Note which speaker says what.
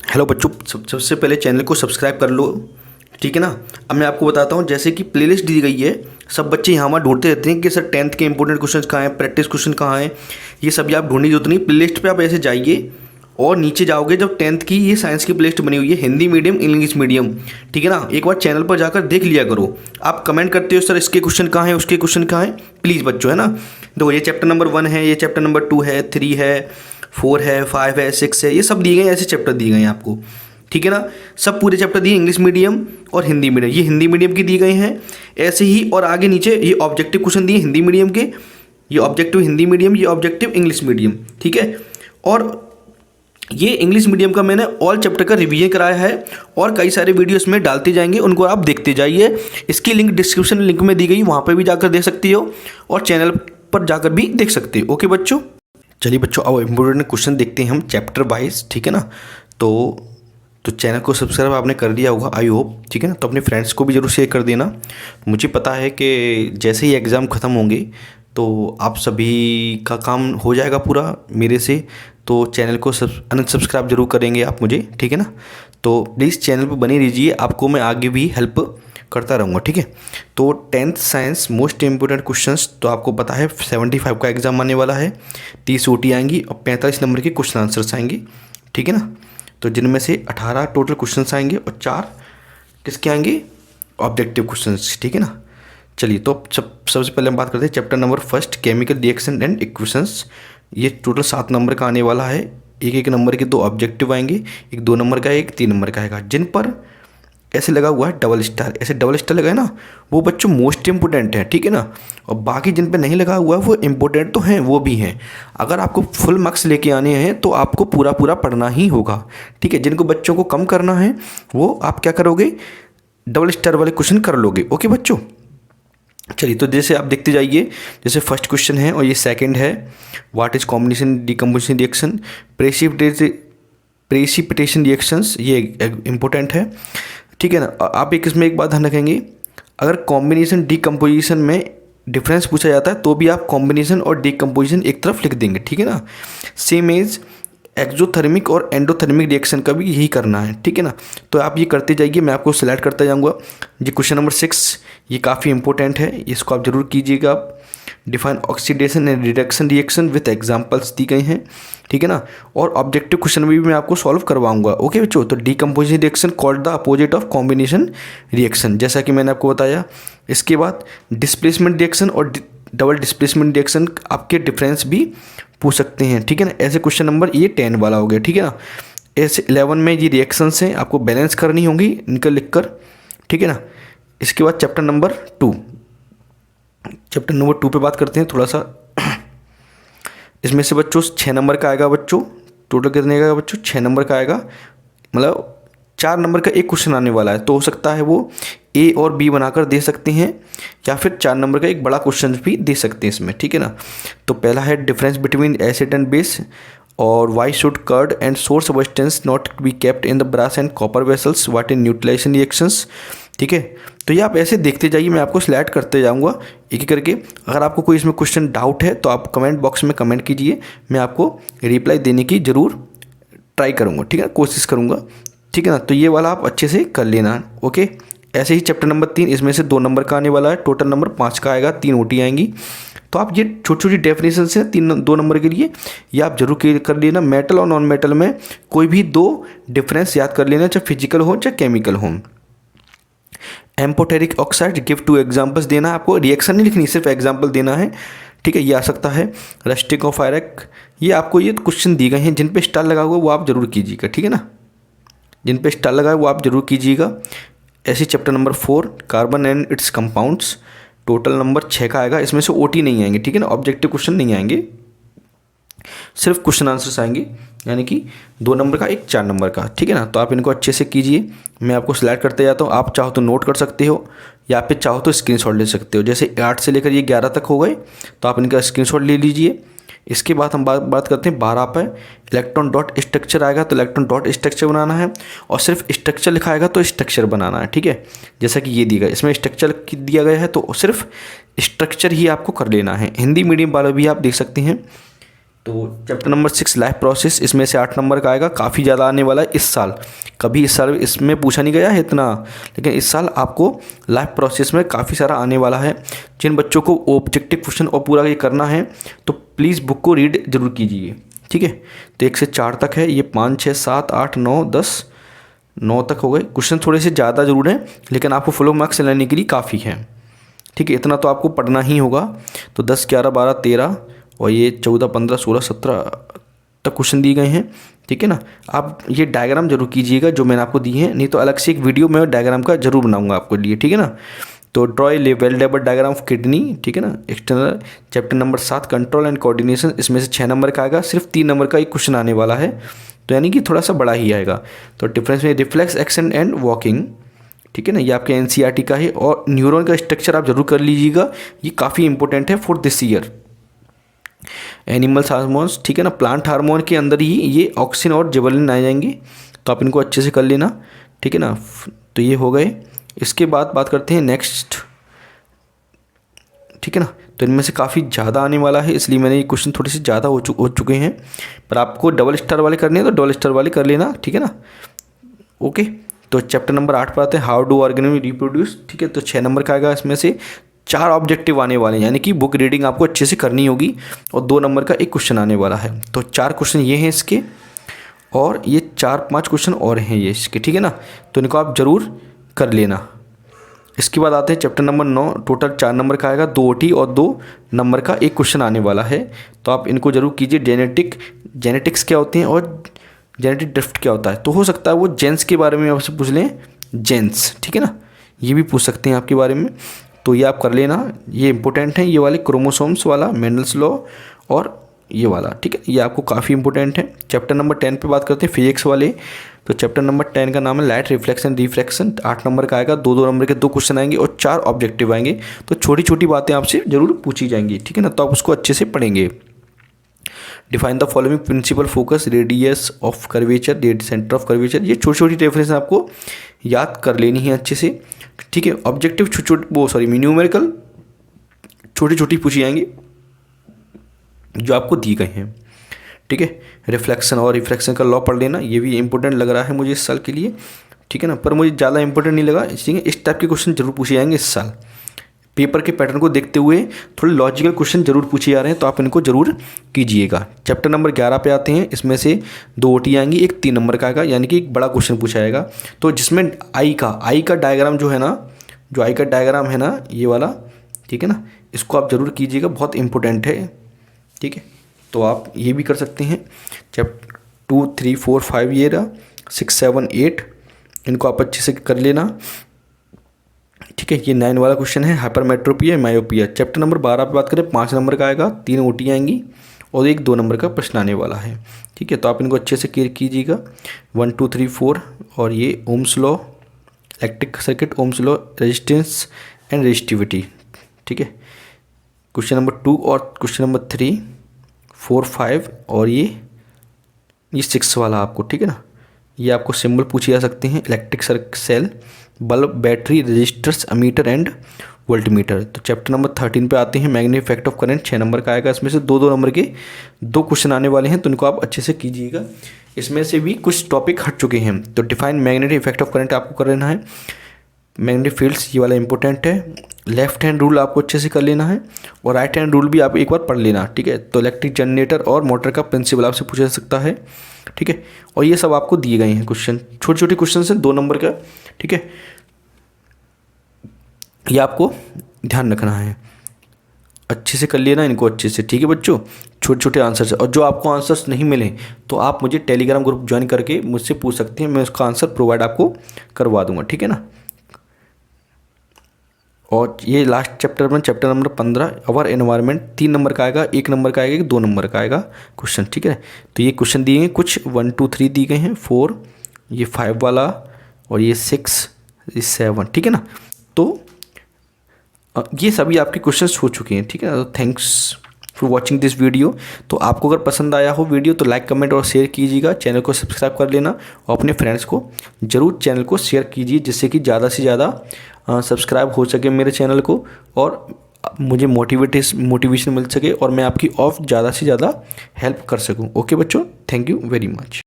Speaker 1: Hello बच्चों, सबसे पहले चैनल को सब्सक्राइब कर लो। ठीक है ना। अब मैं आपको बताता हूँ, जैसे कि प्लेलिस्ट दी गई है। सब बच्चे यहाँ वहाँ ढूंढते रहते हैं कि सर 10th के इंपॉर्टेंट क्वेश्चन कहाँ हैं, प्रैक्टिस क्वेश्चन कहाँ हैं। ये सभी आप ढूंढने की जरूरत नहीं। प्लेलिस्ट पे आप ऐसे जाइए और नीचे जाओगे, जब 10th की ये साइंस की प्लेलिस्ट बनी हुई है, हिंदी मीडियम इंग्लिश मीडियम। ठीक है ना। एक बार चैनल पर जाकर देख लिया करो। आप कमेंट करते हो सर इसके क्वेश्चन कहाँ हैं, उसके क्वेश्चन कहाँ हैं। प्लीज़ बच्चों, है ना। देखो, ये चैप्टर नंबर 1 है, ये चैप्टर नंबर 2 है, 3 है, 4 है, 5 है, 6 है। ये सब दिए गए, ऐसे चैप्टर दिए गए हैं आपको। ठीक है ना। सब पूरे चैप्टर दिए इंग्लिश मीडियम और हिंदी मीडियम। ये हिंदी मीडियम की दिए गए हैं ऐसे ही। और आगे नीचे ये ऑब्जेक्टिव क्वेश्चन दिए हिंदी मीडियम के। ये ऑब्जेक्टिव हिंदी मीडियम, ये ऑब्जेक्टिव इंग्लिश मीडियम। ठीक है। और ये इंग्लिश मीडियम का मैंने ऑल चैप्टर का रिवीजन कराया है और कई सारे वीडियो इसमें डालते जाएंगे, उनको आप देखते जाइए। इसकी लिंक डिस्क्रिप्शन लिंक में दी गई, वहाँ पर भी जाकर देख सकती हो और चैनल पर जाकर भी देख सकते हो। ओके बच्चों, चलिए बच्चों, अब इम्पोर्टेंट क्वेश्चन देखते हैं हम चैप्टर वाइज। ठीक है ना। तो चैनल को सब्सक्राइब आपने कर दिया होगा, आई होप। ठीक है ना। तो अपने फ्रेंड्स को भी जरूर शेयर कर देना। मुझे पता है कि जैसे ही एग्ज़ाम ख़त्म होंगे तो आप सभी का काम हो जाएगा पूरा मेरे से। तो चैनल को अनसब्सक्राइब जरूर करेंगे आप मुझे। ठीक है ना। तो प्लीज़ चैनल पर बने रहिए, आपको मैं आगे भी हेल्प करता रहूँगा। ठीक है। तो 10th science most important questions, तो आपको पता है 75 का एग्ज़ाम आने वाला है, 30 OT आएंगी और 45 नंबर के क्वेश्चन आंसर्स आएंगे। ठीक है ना। तो जिनमें से 18 टोटल क्वेश्चंस आएंगे और 4 किसके आएंगे, ऑब्जेक्टिव क्वेश्चंस। ठीक है ना। चलिए, तो सबसे पहले हम बात करते हैं chapter number 1 chemical reaction and equations. ये टोटल 7 नंबर का आने वाला है। एक नंबर के 2 ऑब्जेक्टिव आएंगे, एक 2 नंबर का, एक 3 नंबर का आएगा। जिन पर ऐसे लगा हुआ है डबल स्टार, ऐसे डबल स्टार लगा है ना, वो बच्चों मोस्ट इंपोर्टेंट है। ठीक है ना। और बाकी जिन पे नहीं लगा हुआ है वो इंपॉर्टेंट तो हैं, वो भी हैं। अगर आपको फुल मार्क्स लेके आने हैं तो आपको पूरा पूरा पढ़ना ही होगा। ठीक है। जिनको बच्चों को कम करना है वो आप क्या करोगे, डबल स्टार वाले क्वेश्चन कर लोगे। ओके बच्चों, चलिए। तो जैसे आप देखते जाइए, जैसे फर्स्ट क्वेश्चन है और ये सेकंड है, what is combination decomposition reaction, precipitation reactions, ये इंपॉर्टेंट है। ठीक है ना। आप इसमें एक बात ध्यान रखेंगे, अगर कॉम्बिनेशन डिकम्पोजिशन में डिफरेंस पूछा जाता है तो भी आप कॉम्बिनेशन और डिकम्पोजिशन एक तरफ लिख देंगे। ठीक है ना। सेम एज एक्सोथर्मिक और एंडोथर्मिक रिएक्शन का भी यही करना है। ठीक है ना। तो आप ये करते जाइए, मैं आपको सिलेक्ट करता जाऊँगा। ये क्वेश्चन नंबर 6, ये काफ़ी इंपॉर्टेंट है, इसको आप जरूर कीजिएगा। आप define oxidation and reduction reaction with examples दी गई हैं। ठीक है ना। और ऑब्जेक्टिव क्वेश्चन भी मैं आपको सॉल्व करवाऊंगा। ओके बच्चों। तो decomposition reaction called the opposite of combination reaction, जैसा कि मैंने आपको बताया। इसके बाद डिस्प्लेसमेंट रिएक्शन और डबल डिस्प्लेसमेंट रिएक्शन आपके डिफरेंस भी पूछ सकते हैं। ठीक है ना। ऐसे क्वेश्चन नंबर ये 10 वाला हो गया। ठीक है ना। ऐसे 11 में ये रिएक्शंस हैं, आपको बैलेंस करनी होंगी इनका लिखकर। ठीक है ना। इसके बाद चैप्टर नंबर 2 पे बात करते हैं थोड़ा सा। इसमें से बच्चों 6 नंबर का आएगा। बच्चों टोटल कितने का बच्चों, 6 नंबर का आएगा। मतलब 4 नंबर का एक क्वेश्चन आने वाला है, तो हो सकता है वो A और B बनाकर दे सकते हैं, या फिर 4 नंबर का एक बड़ा क्वेश्चन भी दे सकते हैं इसमें। ठीक है ना। तो पहला है difference between acid and base, और why should curd and sour substances not be kept in the brass and copper vessels, what in neutralization reactions. ठीक है। तो ये आप ऐसे देखते जाइए, मैं आपको स्लाइड करते जाऊंगा एक एक करके। अगर आपको कोई इसमें क्वेश्चन डाउट है तो आप कमेंट बॉक्स में कमेंट कीजिए, मैं आपको रिप्लाई देने की ज़रूर ट्राई करूँगा। ठीक है, कोशिश करूँगा। ठीक है ना। तो ये वाला आप अच्छे से कर लेना। ओके। ऐसे ही चैप्टर नंबर 3, इसमें से 2 नंबर का आने वाला है, टोटल नंबर 5 का आएगा, 3 OT आएंगी। तो आप ये छोटी छोटी डेफिनेशन से 2 नंबर के लिए ये आप जरूर कर लेना। मेटल और नॉन मेटल में कोई भी 2 डिफरेंस याद कर लेना, चाहे फिजिकल हो चाहे केमिकल हो। एम्फोटेरिक ऑक्साइड, गिव 2 एग्जाम्पल्स देना है आपको, रिएक्शन नहीं लिखनी, सिर्फ एग्जाम्पल देना है। ठीक है, ये आ सकता है। रस्टिक ऑफ आयरक, ये आपको ये क्वेश्चन दिए गए हैं, जिन पे स्टार लगा हुआ वो आप जरूर कीजिएगा। ठीक है ना। जिन पे स्टार लगा है वो आप जरूर कीजिएगा। ऐसे chapter number 4 carbon and it's compounds, total number 6 का आएगा। इसमें से OT नहीं आएंगे। ठीक है ना। ऑब्जेक्टिव क्वेश्चन नहीं आएंगे, सिर्फ क्वेश्चन आंसर्स आएंगे, यानी कि 2 नंबर का, एक 4 नंबर का। ठीक है ना। तो आप इनको अच्छे से कीजिए, मैं आपको स्लाइड करते जाता हूँ। आप चाहो तो नोट कर सकते हो, या फिर चाहो तो स्क्रीनशॉट ले सकते हो। जैसे 8 से लेकर ये 11 तक हो गए, तो आप इनका स्क्रीनशॉट ले लीजिए। इसके बाद हम बात करते हैं 12 पे। इलेक्ट्रॉन डॉट स्ट्रक्चर आएगा, तो इलेक्ट्रॉन डॉट स्ट्रक्चर बनाना है, और सिर्फ स्ट्रक्चर लिखा आएगा तो स्ट्रक्चर बनाना है। ठीक है। जैसा कि ये दिया गया, इसमें स्ट्रक्चर दिया गया है तो सिर्फ स्ट्रक्चर ही आपको कर लेना है। हिंदी मीडियम वाले भी आप देख सकते हैं, तो चैप्टर नंबर 6 लाइफ प्रोसेस, इसमें से 8 नंबर का आएगा, काफ़ी ज़्यादा आने वाला है इस साल। कभी इस साल इसमें पूछा नहीं गया है इतना, लेकिन इस साल आपको लाइफ प्रोसेस में काफ़ी सारा आने वाला है। जिन बच्चों को ऑब्जेक्टिव क्वेश्चन और पूरा ये करना है तो प्लीज़ बुक को रीड जरूर कीजिए, ठीक है। तो 1 से 4 तक है, ये 5, 6, 7, 8, 9, 10, 9 तक हो गए। क्वेश्चन थोड़े से ज़्यादा जरूर हैं, लेकिन आपको फुल मार्क्स लेने के लिए काफ़ी है, ठीक है। इतना तो आपको पढ़ना ही होगा। तो 10, 11, 12, 13 और ये 14, 15, 16, 17 तक क्वेश्चन दिए गए हैं, ठीक है ना। आप ये डायग्राम जरूर कीजिएगा जो मैंने आपको दी है, नहीं तो अलग से एक वीडियो में डायग्राम का जरूर बनाऊंगा आपको लिए, ठीक है ना। तो draw a well developed diagram of kidney, ठीक है ना। External chapter number 7 control and coordination, इसमें से 6 नंबर का आएगा, सिर्फ 3 नंबर का एक क्वेश्चन आने वाला है, तो यानी कि थोड़ा सा बड़ा ही आएगा। तो डिफरेंस में रिफ्लेक्स एक्शन एंड वॉकिंग, ठीक है ना, ये आपके एनसीईआरटी का है। और न्यूरॉन का स्ट्रक्चर आप जरूर कर लीजिएगा, ये काफ़ी इंपॉर्टेंट है for this year. Animals hormones, ठीक है ना, प्लांट हार्मोन के अंदर ही ये ऑक्सिन और जिबरेलिन आ जाएंगे, तो आप इनको अच्छे से कर लेना, ठीक है ना। तो ये हो गए। इसके बाद बात करते हैं नेक्स्ट, ठीक है ना। तो इनमें से काफ़ी ज़्यादा आने वाला है, इसलिए मैंने ये क्वेश्चन थोड़े से ज़्यादा हो चुके हैं, पर आपको डबल स्टार वाले करने हैं तो डबल स्टार वाले कर लेना, ठीक है ना। ओके, तो चैप्टर नंबर 8 पर आते हैं, हाउ डू ऑर्गेनिज्म रिप्रोड्यूस, ठीक है। तो 6 नंबर का आएगा, इसमें से 4 ऑब्जेक्टिव आने वाले हैं, यानी कि बुक रीडिंग आपको अच्छे से करनी होगी, और 2 नंबर का एक क्वेश्चन आने वाला है। तो 4 क्वेश्चन ये हैं इसके, और ये 4-5 क्वेश्चन और हैं ये इसके, ठीक है ना। तो इनको आप ज़रूर कर लेना। इसके बाद आते हैं चैप्टर नंबर 9, टोटल 4 नंबर का आएगा, 2 OT और 2 नंबर का एक क्वेश्चन आने वाला है, तो आप इनको जरूर कीजिए। जेनेटिक्स क्या होती हैं और जेनेटिक ड्रिफ्ट क्या होता है, तो हो सकता है वो जेंस के बारे में आपसे पूछ लें, जेंस, ठीक है ना, ये भी पूछ सकते हैं आपके बारे में, तो ये आप कर लेना, ये इंपॉर्टेंट है, ये वाले क्रोमोसोम्स वाला, मेंडल्स लॉ और ये वाला, ठीक है, ये आपको काफ़ी इंपॉर्टेंट है। चैप्टर नंबर 10 पे बात करते हैं फिजिक्स वाले, तो चैप्टर नंबर 10 का नाम है लाइट रिफ्लेक्शन रिफ्रैक्शन, 8 नंबर का आएगा, 2 नंबर के 2 क्वेश्चन आएंगे और 4 ऑब्जेक्टिव आएंगे, तो छोटी छोटी बातें आपसे जरूर पूछी जाएंगी, ठीक है ना, तो आप उसको अच्छे से पढ़ेंगे। Define the following principal focus radius of curvature red centre of curvature, ये छोटी छोटी रेफरेंस आपको याद कर लेनी है अच्छे से, ठीक है। ऑब्जेक्टिव न्यूमेरिकल छोटी छोटी पूछी जाएंगी जो आपको दी गई हैं, ठीक है। रिफ्लेक्शन और रिफ्रैक्शन का लॉ पढ़ लेना, ये भी इंपॉर्टेंट लग रहा है मुझे इस साल के लिए, ठीक है ना, पर मुझे ज़्यादा इंपॉर्टेंट नहीं लगा, इसलिए इस टाइप के क्वेश्चन जरूर पूछे जाएंगे इस साल। पेपर के पैटर्न को देखते हुए थोड़े लॉजिकल क्वेश्चन जरूर पूछे जा रहे हैं, तो आप इनको जरूर कीजिएगा। चैप्टर नंबर 11 पे आते हैं, इसमें से 2 OT आएंगी, एक 3 नंबर का आएगा, यानी कि एक बड़ा क्वेश्चन पूछा जाएगा, तो जिसमें आई का डायग्राम जो है ना, जो आई का डायग्राम है ना, ये वाला, ठीक है ना, इसको आप जरूर कीजिएगा, बहुत इंपॉर्टेंट है, ठीक है। तो आप ये भी कर सकते हैं। चैप्टर 2, 3, 4, 5 ये रहा, 6, 7, 8 इनको आप अच्छे से कर लेना, ठीक है। ये 9 वाला क्वेश्चन है, हाइपरमेट्रोपिया मायोपिया। चैप्टर नंबर 12 पे बात करें, 5 नंबर का आएगा, 3 OT आएंगी और एक 2 नंबर का प्रश्न आने वाला है, ठीक है। तो आप इनको अच्छे से क्लियर कीजिएगा। 1, 2, 3, 4 और ये Ohm's law, electric circuit, Ohm's law, resistance and resistivity, ठीक है। क्वेश्चन नंबर 2 और क्वेश्चन नंबर 3, 4, 5 और ये 6 वाला आपको, ठीक है ना, ये आपको सिंबल पूछे जा सकते हैं, electric cell, bulb, battery, resistors, ammeter and voltmeter. तो चैप्टर नंबर 13 पे आते हैं, magnetic effect of current, 6 number का आएगा, इसमें से 2 नंबर के 2 क्वेश्चन आने वाले हैं, तो इनको आप अच्छे से कीजिएगा। इसमें से भी कुछ टॉपिक हट चुके हैं, तो define magnetic effect of current आपको कर लेना है। मैग्नेटिक फील्ड्स ये वाला इंपॉर्टेंट है। लेफ्ट हैंड रूल आपको अच्छे से कर लेना है, और राइट हैंड रूल भी आप एक बार पढ़ लेना, ठीक है। तो इलेक्ट्रिक जनरेटर और मोटर का प्रिंसिपल आपसे पूछा जा सकता है, ठीक है। और ये सब आपको दिए गए हैं क्वेश्चन, छोटे छोटे क्वेश्चन हैं 2 नंबर का, ठीक है। ये आपको ध्यान रखना है, अच्छे से कर लेना इनको अच्छे से, ठीक है बच्चों। छोटे छोटे आंसर्स, और जो आपको आंसर्स नहीं मिले तो आप मुझे टेलीग्राम ग्रुप ज्वाइन करके मुझसे पूछ सकते हैं, मैं उसका आंसर प्रोवाइड आपको करवा दूंगा, ठीक है ना। और ये लास्ट चैप्टर में चैप्टर नंबर 15 अवर एनवायरनमेंट, 3 नंबर का आएगा, 1 नंबर का आएगा, 2 नंबर का आएगा क्वेश्चन, ठीक है। तो ये क्वेश्चन दिए हैं कुछ 1, 2, 3 दिए गए हैं, 4, ये 5 वाला और ये 6, ये 7, ठीक है ना। तो ये सभी आपके क्वेश्चंस हो चुके हैं, ठीक है। तो thanks for watching this video. तो आपको अगर पसंद आया हो वीडियो तो लाइक, कमेंट और शेयर कीजिएगा, चैनल को सब्सक्राइब कर लेना और अपने फ्रेंड्स को ज़रूर चैनल को शेयर कीजिए, जिससे कि ज़्यादा से ज़्यादा सब्सक्राइब हो सके मेरे चैनल को, और मुझे मोटिवेशन मिल सके और मैं आपकी ज़्यादा से ज़्यादा हेल्प कर सकूँ। ओके बच्चों, थैंक यू वेरी मच।